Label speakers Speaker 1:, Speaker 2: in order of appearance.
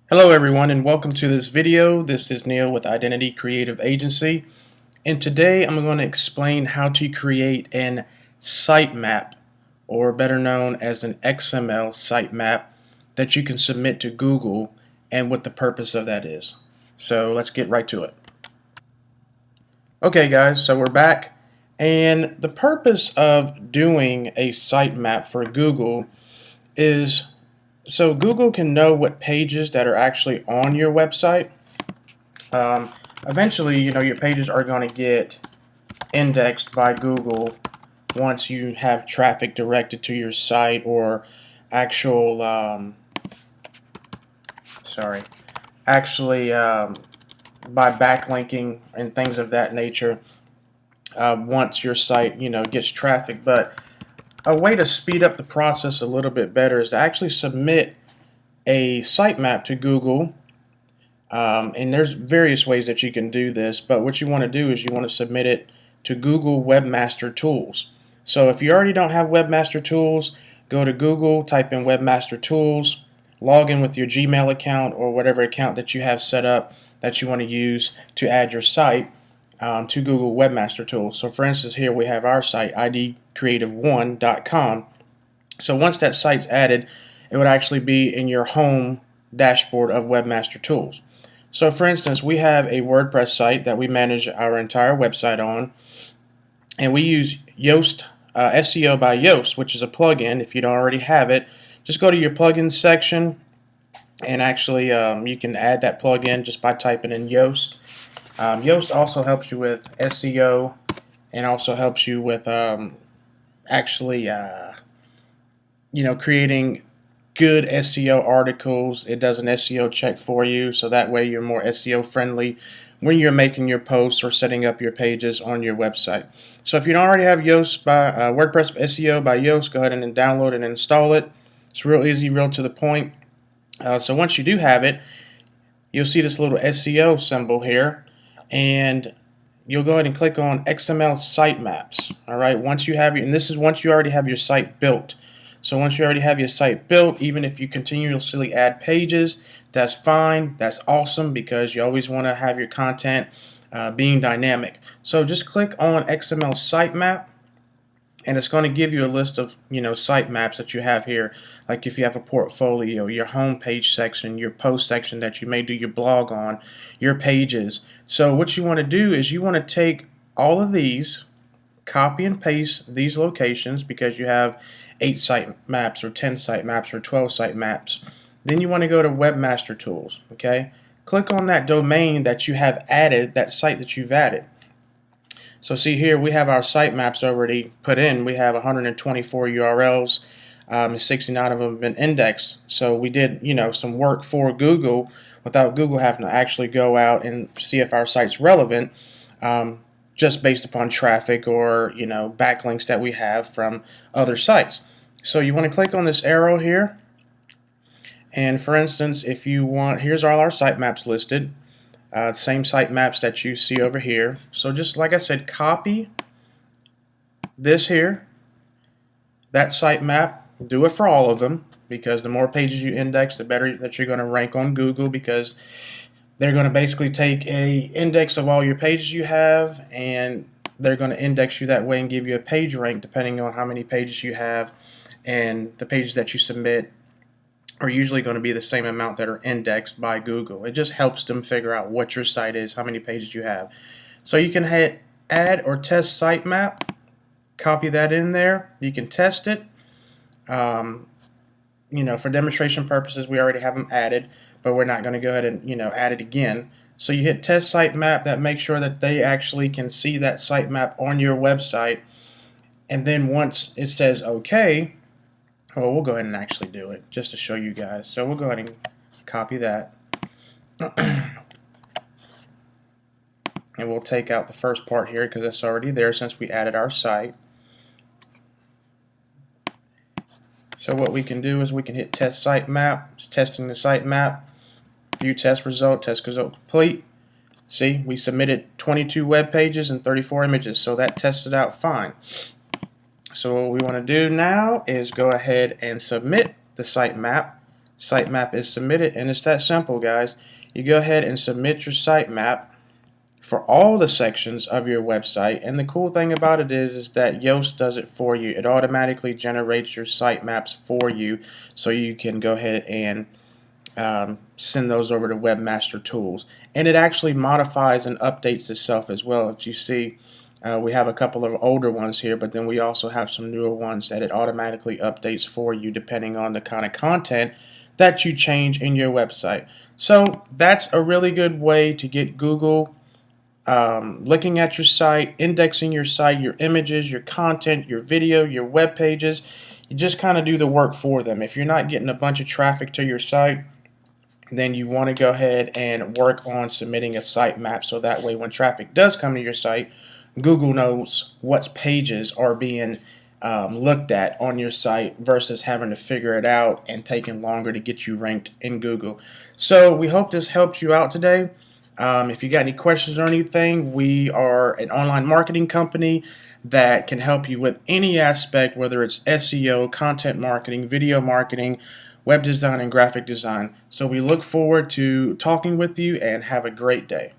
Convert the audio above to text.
Speaker 1: Hello everyone and welcome to this video. This is Neil with Identity Creative Agency, and today I'm going to explain how to create an sitemap, or better known as an XML sitemap, that you can submit to Google and what the purpose of that is. So let's get right to it. Okay guys, so we're back, and the purpose of doing a sitemap for Google is so Google can know what pages that are actually on your website. Eventually, your pages are going to get indexed by Google once you have traffic directed to your site, or actual, by backlinking and things of that nature. Once your site, gets traffic, but a way to speed up the process a little bit better is to actually submit a sitemap to Google. And there's various ways that you can do this, but what you want to do is you want to submit it to Google Webmaster Tools. So if you already don't have Webmaster Tools, go to Google, type in Webmaster Tools, log in with your Gmail account or whatever account that you have set up that you want to use to add your site to Google Webmaster Tools. So for instance, here we have our site, idcreative1.com. So once that site's added, it would actually be in your home dashboard of Webmaster Tools. So for instance, we have a WordPress site that we manage our entire website on, and we use Yoast SEO by Yoast, which is a plugin. If you don't already have it, just go to your plugins section, and actually you can add that plugin just by typing in Yoast. Yoast also helps you with SEO, and also helps you with creating good SEO articles. It does an SEO check for you, so that way you're more SEO friendly when you're making your posts or setting up your pages on your website. So if you don't already have Yoast by WordPress SEO by Yoast, go ahead and download and install it. It's real easy, real to the point. So once you do have it, you'll see this little SEO symbol here, and you'll go ahead and click on XML Sitemaps. Alright, once you have and this is once you already have your site built. So once you already have your site built, even if you continuously add pages, that's fine, that's awesome, because you always want to have your content being dynamic. So just click on XML Sitemap, and it's going to give you a list of sitemaps that you have here. Like if you have a portfolio, your home page section, your post section that you may do your blog on, your pages. So what you want to do is you want to take all of these, copy and paste these locations, because you have 8 sitemaps or 10 sitemaps or 12 sitemaps. Then you want to go to Webmaster Tools. Okay, click on that domain that you have added, that site that you've added. So see here, we have our sitemaps already put in. We have 124 URLs, 69 of them have been indexed. So we did some work for Google without Google having to actually go out and see if our site's relevant, just based upon traffic or backlinks that we have from other sites. So you want to click on this arrow here, and for instance, if you want, here's all our sitemaps listed. Same sitemaps that you see over here. So just like I said, copy this here, that sitemap, do it for all of them, because the more pages you index, the better that you're going to rank on Google, because they're going to basically take a index of all your pages you have, and they're going to index you that way and give you a page rank depending on how many pages you have, and the pages that you submit are usually going to be the same amount that are indexed by Google. It just helps them figure out what your site is, how many pages you have. So you can hit add or test sitemap, copy that in there. You can test it. For demonstration purposes, we already have them added, but we're not going to go ahead and add it again. So you hit test sitemap. That makes sure that they actually can see that sitemap on your website, and then once it says OK, well, we'll go ahead and actually do it just to show you guys. So we'll go ahead and copy that. And we'll take out the first part here because it's already there since we added our site. So what we can do is we can hit test sitemap. It's testing the sitemap. View test result complete. See, we submitted 22 web pages and 34 images, so that tested out fine. So what we want to do now is go ahead and submit the sitemap sitemap is submitted, and it's that simple, guys. You go ahead and submit your sitemap for all the sections of your website, and the cool thing about it is that Yoast does it for you. It automatically generates your sitemaps for you, so you can go ahead and send those over to Webmaster Tools, and it actually modifies and updates itself as well. If you see, we have a couple of older ones here, but then we also have some newer ones that it automatically updates for you depending on the kind of content that you change in your website. So that's a really good way to get Google looking at your site, indexing your site, your images, your content, your video, your web pages. You just kind of do the work for them. If you're not getting a bunch of traffic to your site, then you want to go ahead and work on submitting a sitemap, so that way when traffic does come to your site, Google knows what pages are being looked at on your site versus having to figure it out and taking longer to get you ranked in Google. So we hope this helped you out today. If you got any questions or anything, we are an online marketing company that can help you with any aspect, whether it's SEO, content marketing, video marketing, web design, and graphic design. So we look forward to talking with you, and have a great day.